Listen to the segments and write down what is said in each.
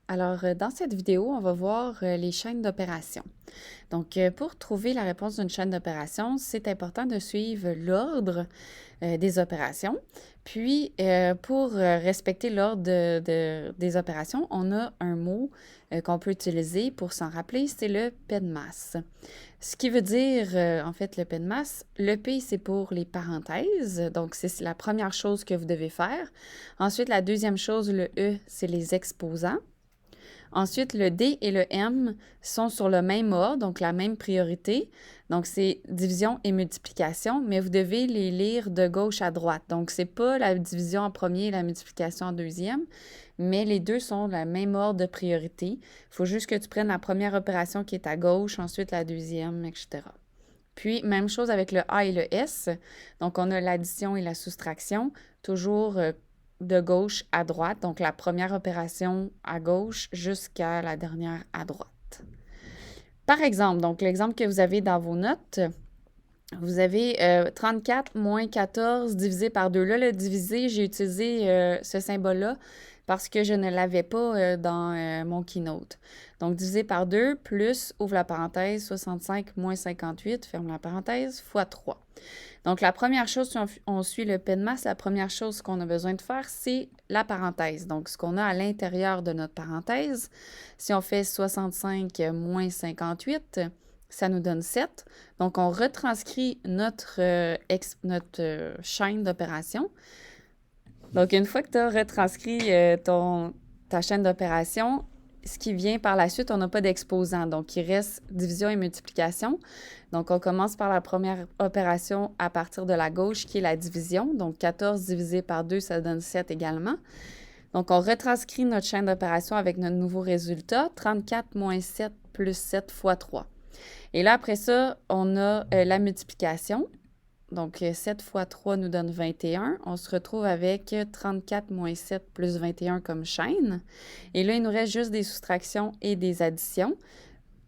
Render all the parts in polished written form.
Alors, dans cette vidéo, on va voir les chaînes d'opération. Donc, pour trouver la réponse d'une chaîne d'opération, c'est important de suivre l'ordre des opérations. Puis, pour respecter l'ordre des opérations, on a un mot qu'on peut utiliser pour s'en rappeler, c'est le P de masse. Ce qui veut dire, en fait, le P de masse, le P, c'est pour les parenthèses, donc c'est la première chose que vous devez faire. Ensuite, la deuxième chose, le E, c'est les exposants. Ensuite, le D et le M sont sur le même ordre, donc la même priorité. Donc, c'est division et multiplication, mais vous devez les lire de gauche à droite. Donc, c'est pas la division en premier et la multiplication en deuxième, mais les deux sont le même ordre de priorité. Il faut juste que tu prennes la première opération qui est à gauche, ensuite la deuxième, etc. Puis, même chose avec le A et le S. Donc, on a l'addition et la soustraction, toujours de gauche à droite. Donc, la première opération à gauche jusqu'à la dernière à droite. Par exemple, donc l'exemple que vous avez dans vos notes, vous avez 34 moins 14 divisé par 2. Là, le divisé, j'ai utilisé ce symbole-là parce que je ne l'avais pas dans mon keynote. Donc, divisé par 2 plus, ouvre la parenthèse, 65 moins 58, ferme la parenthèse, fois 3. Donc, la première chose, si on suit le P de masse, la première chose qu'on a besoin de faire, c'est la parenthèse. Donc, ce qu'on a à l'intérieur de notre parenthèse, si on fait 65 moins 58, ça nous donne 7. Donc, on retranscrit notre chaîne d'opération. Donc, une fois que tu as retranscrit ta chaîne d'opération, ce qui vient par la suite, on n'a pas d'exposant. Donc, il reste division et multiplication. Donc, on commence par la première opération à partir de la gauche, qui est la division. Donc, 14 divisé par 2, ça donne 7 également. Donc, on retranscrit notre chaîne d'opération avec notre nouveau résultat, 34 moins 7 plus 7 fois 3. Et là, après ça, on a la multiplication. Donc, 7 fois 3 nous donne 21. On se retrouve avec 34 moins 7 plus 21 comme chaîne. Et là, il nous reste juste des soustractions et des additions.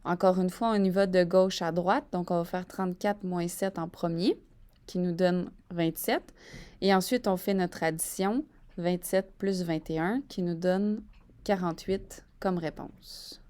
Encore une fois, on y va de gauche à droite. Donc, on va faire 34 moins 7 en premier, qui nous donne 27. Et ensuite, on fait notre addition, 27 plus 21, qui nous donne 48 comme réponse.